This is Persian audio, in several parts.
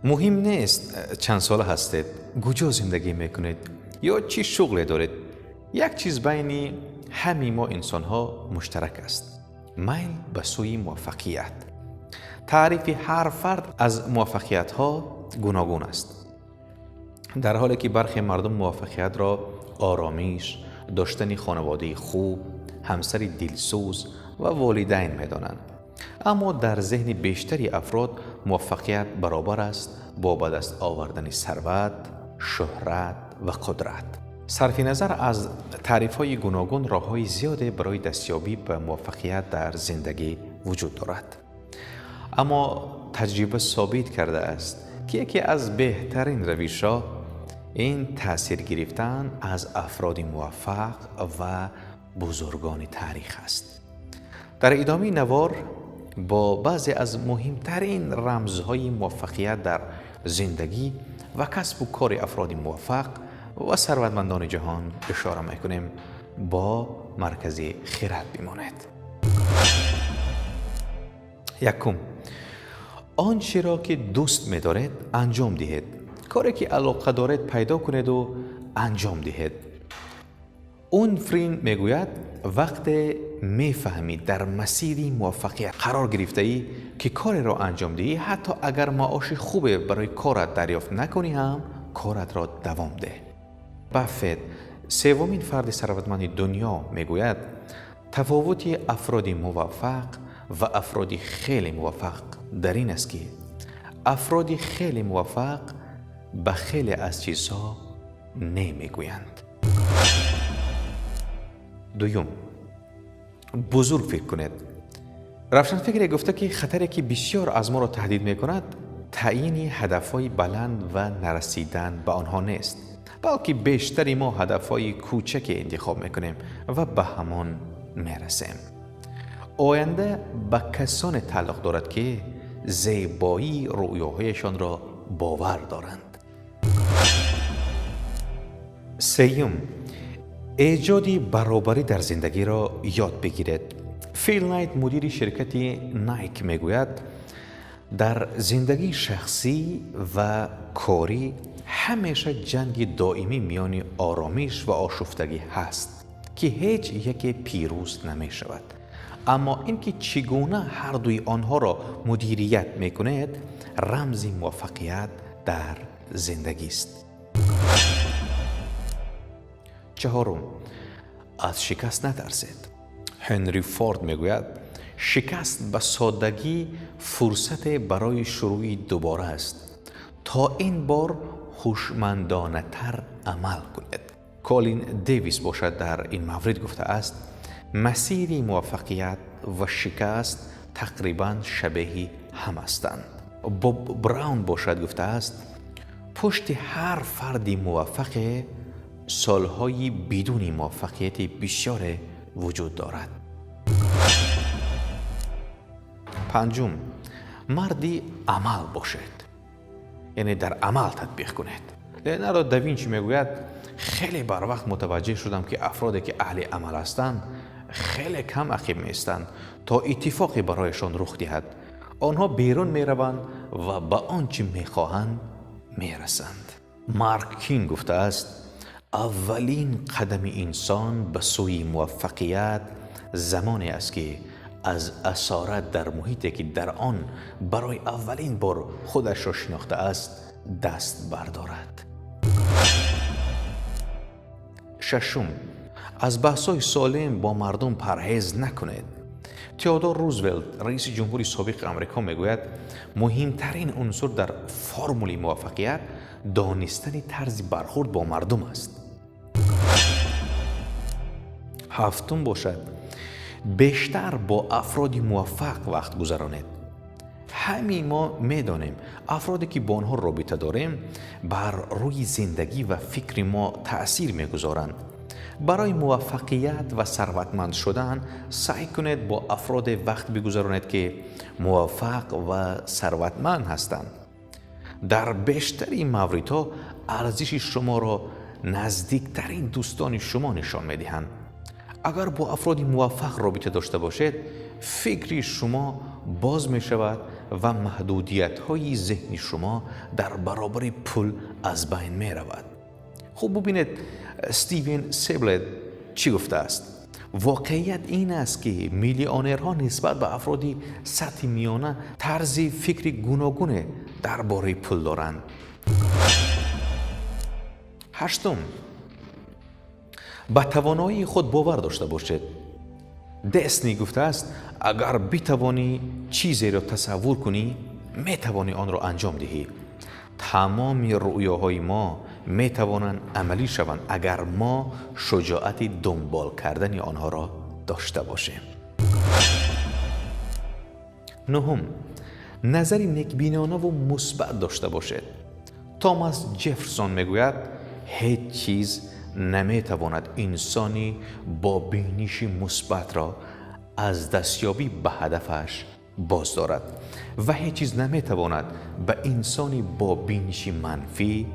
مهم نیست چند ساله هستید، کجا زندگی میکنید یا چی شغل دارید. یک چیز بین همه ما انسان ها مشترک است: میل به سوی موفقیت. تعریف هر فرد از موفقیت ها گوناگون است، در حالی که برخی مردم موفقیت را آرامش، داشتن خانواده خوب، همسر دلسوز و والدین می‌دانند. اما در ذهن بیشتری افراد موفقیت برابر است با به دست آوردن ثروت، شهرت و قدرت. صرف نظر از تعریف‌های گوناگون، راه‌های زیادی برای دستیابی به موفقیت در زندگی وجود دارد. اما تجربه ثابت کرده است که یکی از بهترین روش‌ها این تأثیر گرفتن از افراد موفق و بزرگان تاریخ است. در ادامه نوار با بعضی از مهمترین رمزهای موفقیت در زندگی و کسب و کار افراد موفق و ثروتمندان جهان اشاره می‌کنیم. با مرکز خرد بمانید. یکم، آنچه را که دوست می‌دارید انجام دهید. کاری که علاقه دارید پیدا کنید و انجام دهید. اون فرین میگوید وقتی میفهمید در مسیر موفقیت قرار گرفته ای که کاری را انجام دهی، حتی اگر معاش خوبی برای کارت دریافت نکنی هم کارت را دوام ده. بافت، سومین فرد ثروتمند دنیا، میگوید تفاوت افراد موفق و افراد خیلی موفق در این است که افراد خیلی موفق به خیلی از چیزها نمیگویند. دوم، بزرگ فکر کنید. روشنفکر گفته که خطری که بسیار از ما را تهدید میکند تعیین هدفهای بلند و نرسیدن به آنها نیست، بلکه بیشتری ما هدفهای کوچک انتخاب میکنیم و به همان میرسیم. آینده به کسانی تعلق دارد که زیبایی رؤیاهایشان را باور دارند. سوم، ایجاد برابری در زندگی را یاد بگیرید. فیل نایت، مدیر شرکت نایک، میگوید در زندگی شخصی و کاری همیشه جنگ دائمی میان آرامش و آشفتگی هست که هیچ یکی پیروز نمی شود. اما اینکه چگونه هر دوی آنها را مدیریت میکنید رمز موفقیت در زندگی است. چهارم، از شکست نترسید. هنری فورد میگوید شکست به سادگی فرصت برای شروع دوباره است. تا این بار هوشمندانه تر عمل کنید. کالین دیویس باشد در این مورد گفته است مسیر موفقیت و شکست تقریباً شبیه هم هستند. بوب براون باشد گفته است پشت هر فردی موفق سالهای بدون موفقیت بسیار وجود دارد. پنجم، مردی عمل باشید، یعنی در عمل تطبیق کنید. لئوناردو داوینچی میگوید خیلی بر وقت متوجه شدم که افرادی که اهل عمل هستند خیلی کم عقب میستند تا اتفاقی برایشان رخ دهد. آنها بیرون میروند و به آنچه میخواهند میرسند. مارک کینگ گفته است اولین قدم انسان به سوی موفقیت زمانی است که از اسارت در محیطی که در آن برای اولین بار خودش را شناخته است دست بردارد. ششم، از بحث‌های سالم با مردم پرهیز نکنید. تئودور روزولت، رئیس جمهوری سابق آمریکا، میگوید مهمترین عنصر در فرمول موفقیت دانستن طرز برخورد با مردم است. هفتم باشد بیشتر با افراد موفق وقت گذرانید. همه ما میدانیم افرادی که با آنها رابطه داریم بر روی زندگی و فکر ما تأثیر میگذارند. برای موفقیت و ثروتمند شدن سعی کنید با افراد وقت بگذرانید که موفق و ثروتمند هستند. در بیشتر موردها ارزش شما را نزدیکترین دوستان شما نشان میدهند. اگر با افراد موفق رابطه داشته باشید فکری شما باز می شود و محدودیت های ذهنی شما در برابر پول از بین می رود. خب ببینید استیون سیبلت چی گفته است؟ واقعیت این است که میلیونرها نسبت به افرادی سطح میانه طرز فکر گوناگون درباره پول دارند. هشتم، به توانایی خود باور داشته باشید. دسنی گفته است اگر بتوانی چیزی را تصور کنی میتوانی آن را انجام دهی. تمام رؤیاهای ما میتوانند عملی شوند اگر ما شجاعت دنبال کردن آنها را داشته باشیم. نهم، نظری نیکبینانه و مثبت داشته باشید. توماس جفرسون میگوید هیچ چیز نمیتواند انسانی با بینش مثبت را از دستیابی به هدفش باز دارد و هیچ چیز نمیتواند به انسانی با بینش منفی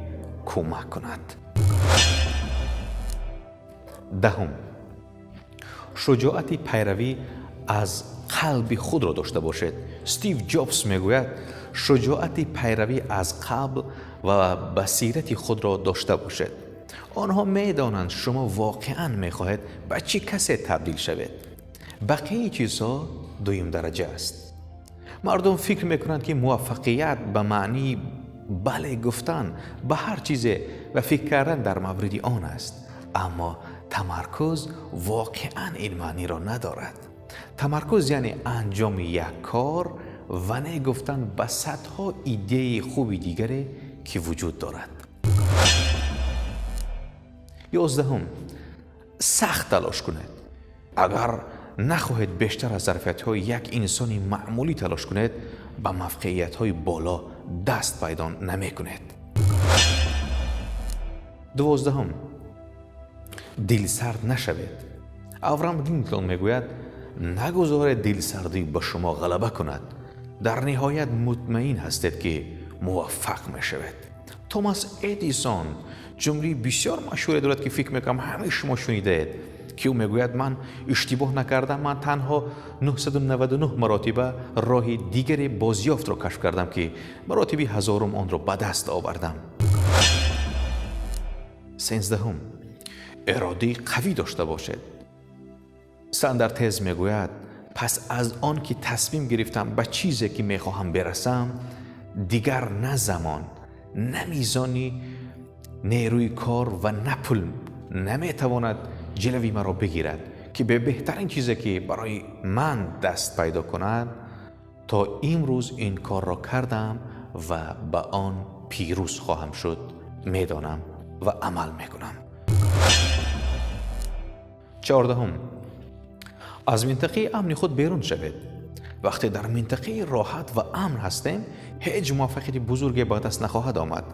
کمک کند. دهم، شجاعت پیروی از قلب خود را داشته باشید. استیو جابز میگوید شجاعت پیروی از قلب و بصیرت خود را داشته باشید. آنها میدانند شما واقعا میخواهید به چه کسی تبدیل شوید. بقیه چیزها دویم درجه است. مردم فکر میکنند که موفقیت به معنی بله گفتن به هر چیزی و فکر کردن در مورد آن است، اما تمرکز واقعا این معنی را ندارد. تمرکز یعنی انجام یک کار و نه گفتن به صدها ایده خوبی دیگری که وجود دارد. 11، سخت تلاش کنید. اگر نخواهید بیشتر از ظرفیت‌های یک انسان معمولی تلاش کنید به موفقیت‌های بالا دست پیدا نمی‌کنید. 12، دلسرد نشوید. ابراهام لینکلن میگوید نگذارید دلسردی به شما غلبه کند. در نهایت مطمئن هستید که موفق میشوید. توماس ادیسون جمله بسیار مشهوری دارد که فکر میکنم همه شما شنیدید که او میگوید من اشتباه نکردم، من تنها 999 مراتبه راه دیگر بازیافت را کشف کردم که مراتب هزارم آن را به دست آوردم. 13، اراده قوی داشته باشید. ساندرتز میگوید پس از آن که تصمیم گرفتم به چیزی که میخواهم برسم دیگر نه زمان نه میزانی نیروی کار و نه پول نمیتواند جلوی مرا بگیرد که به بهترین چیزی که برای من دست پیدا کند تا امروز این کار را کردم و به آن پیروز خواهم شد میدانم و عمل میکنم. 14، از منطقه امن خود بیرون شوید. وقتی در منطقه راحت و امن هستیم هیچ موفقیت بزرگی به دست نخواهد آمد.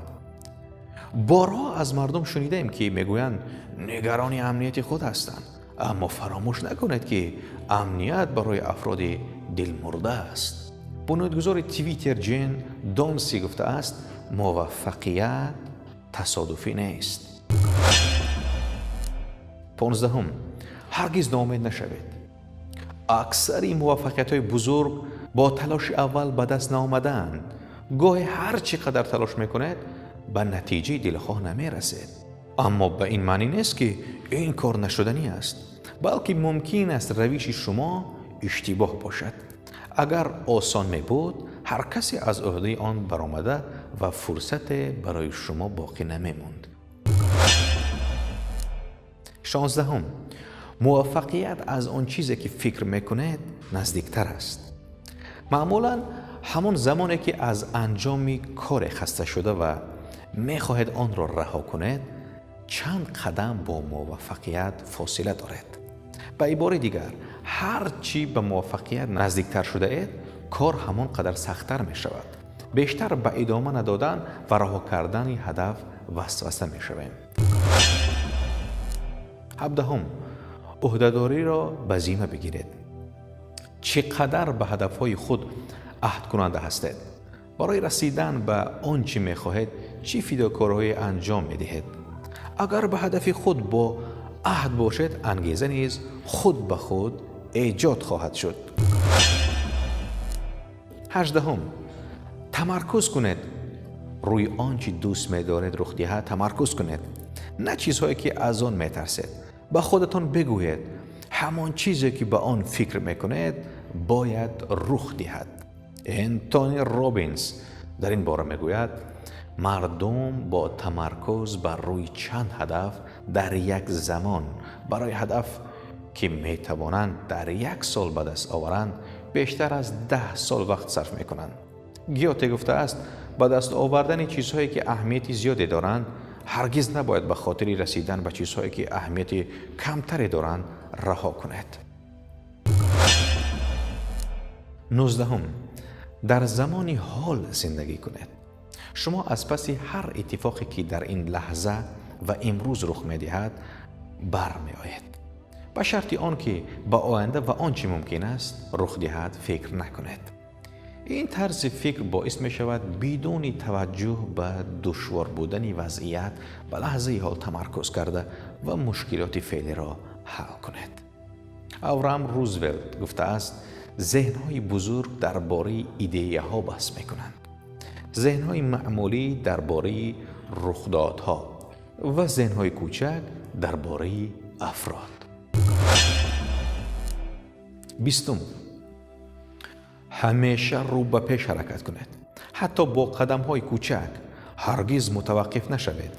بارها از مردم شنیدیم که میگویند نگران امنیت خود هستند، اما فراموش نکنید که امنیت برای افراد دلمرده است. بنیانگذار توییتر جین دونسی گفته است موفقیت تصادفی نیست. 15، هرگز ناامید نشوید. اکثر موفقیت‌های بزرگ با تلاش اول به دست نآمدند. گاهی هر چقدر تلاش میکنید به نتیجه دلخواه نمیرسید، اما به این معنی نیست که این کار نشدنی است، بلکه ممکن است روش شما اشتباه باشد. اگر آسان می بود هر کسی از عهده آن برآمده و فرصت برای شما باقی نمیموند. 16، موفقیت از آن چیزی که فکر میکنید نزدیکتر است. معمولا همان زمانی که از انجام کار خسته شده و میخواهید آن را رها کنید چند قدم با موفقیت فاصله دارید. به عباره دیگر هر چی به موفقیت نزدیکتر شده اید کار همان قدر سخت‌تر می شود. بیشتر به ادامه ندادن و رها کردن هدف وسوسه می شویم. 17، عهده‌داری را به ذمه بگیرید. چقدر به هدفهای خود عهد کننده هستید؟ برای رسیدن به آنچه می خواهید چه فداکاری‌هایی انجام می دهید؟ اگر به هدف خود با عهد باشید انگیزه نیز خود به خود ایجاد خواهد شد. 18. تمرکز کنید روی آنچه دوست می‌دارید رخ دهد. تمرکز کنید، نه چیزهایی که از آن می‌ترسید. با خودتان بگویید همان چیزی که به آن فکر می‌کنید باید رخ دهد. تونی رابینز در این باره میگوید مردم با تمرکز بر روی چند هدف در یک زمان برای هدف که میتوانند در 1 سال به دست آورند بیشتر از 10 سال وقت صرف میکنند. گیوته گفته است به دست آوردن چیزهایی که اهمیت زیادی دارند هرگز نباید به خاطر رسیدن به چیزهایی که اهمیت کمتری دارند رها کنید. 19. در زمان حال زندگی کنید. شما از پس هر اتفاقی که در این لحظه و امروز رخ می‌دهد برمی آید. با شرط آنکه با آینده و آنچه ممکن است رخ دهد فکر نکنید. این طرز فکر باعث می شود بدون توجه به دشوار بودن وضعیت به لحظه حال تمرکز کرده و مشکلات فعلی را حل کنید. اورام روزولت گفته است ذهن‌های بزرگ درباره ایده‌ها بحث می‌کنند. ذهن‌های معمولی درباره رخدادها و ذهن‌های کوچک درباره افراد. 20. همیشه رو به پیش حرکت کنید. حتی با قدم‌های کوچک هرگز متوقف نشوید.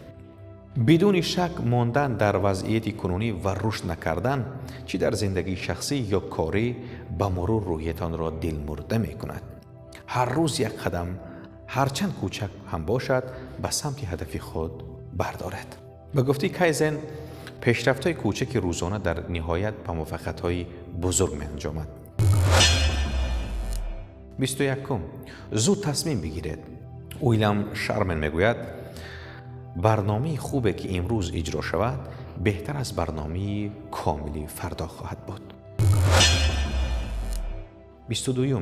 بدون شک ماندن در وضعیت کنونی و رشد نکردن چه در زندگی شخصی یا کاری به مرور روحیتان را دلمرده می کند. هر روز یک قدم هرچند کوچک هم باشد به سمت هدف خود بردارد. به گفته کایزن پیشرفت‌های کوچک روزانه در نهایت به موفقیت‌های بزرگ می انجامد. 21. زود تصمیم بگیرید. ویلیام شارمن میگوید برنامه خوبی که امروز اجرا شود بهتر از برنامه کاملی فردا خواهد بود. 22.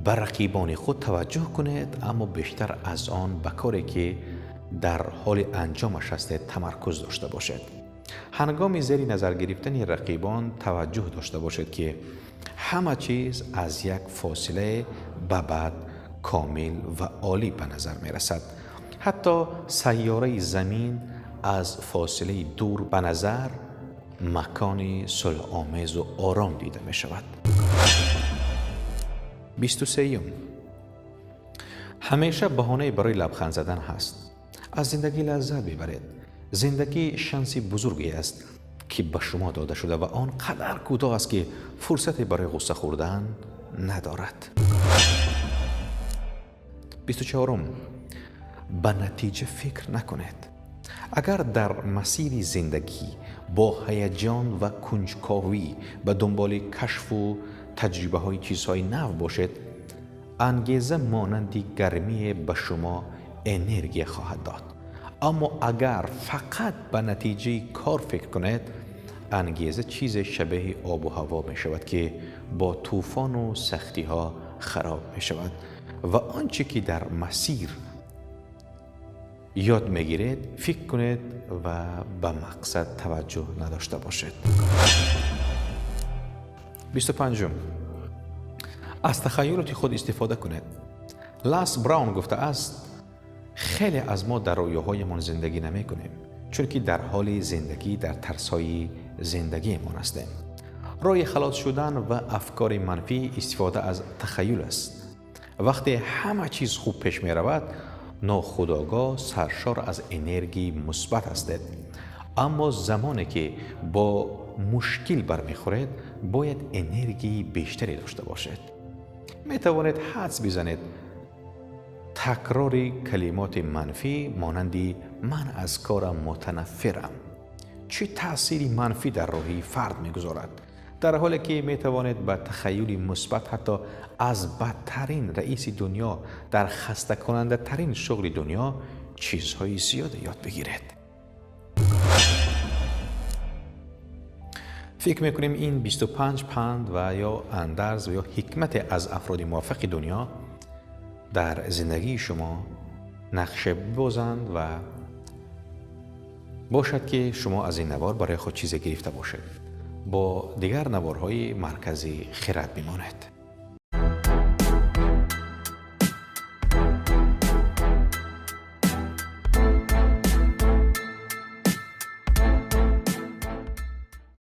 به رقیبان خود توجه کنید اما بیشتر از آن به کاری که در حال انجامش هستید تمرکز داشته باشید. هنگام زیر نظر گرفتن رقیبان توجه داشته باشید که همه چیز از یک فاصله به بعد کامل و عالی به نظر می رسد. حتی سیاره زمین از فاصله دور به نظر مکانی صلح‌آمیز و آرام دیده می شود. 23. همیشه بهانه برای لبخند زدن هست. از زندگی لذت ببرید. زندگی شانسی بزرگی است که به شما داده شده و آن قدر کوتاه است که فرصتی برای غصه خوردن ندارد. 24. به نتیجه فکر نکنید. اگر در مسیر زندگی با هیجان و کنجکاوی به دنبال کشف و تجربه های چیزهای نو باشید، انگیزه مانند گرمی به شما انرژی خواهد داد. اما اگر فقط به نتیجه کار فکر کنید، انگیزه چیز شبیه آب و هوا می شود که با طوفان و سختی ها خراب می شود و آنچه که در مسیر یاد میگیرید فکر کنید و به مقصد توجه نداشته باشید. 25. از تخیلات خود استفاده کنید. لاس براون گفته است خیلی از ما در رویاهایمان زندگی نمی کنیم چون که در حال زندگی در ترسهای زندگیمان هستیم. راه خلاص شدن و افکار منفی استفاده از تخیل است. وقتی همه چیز خوب پیش می رود ناخودآگاه سرشار از انرژی مثبت هستید. اما زمانی که با مشکل برمیخورید باید انرژی بیشتری داشته باشید. می توانید حدس بزنید تکرار کلمات منفی مانندی من از کارم متنفرم چه تأثیری منفی در روحی فرد میگذارد، در حالی که می توانید با تخیل مثبت حتی از بدترین رئیس دنیا در خسته کننده ترین شغل دنیا چیزهای زیاد یاد بگیرید. فکر میکنیم این 25 پند و یا اندرز و یا حکمت از افراد موفق دنیا در زندگی شما نقشه بازند و باشد که شما از این نوار برای خود چیز گرفته باشید. با دیگر نوارهای مرکزی خرد بمانید.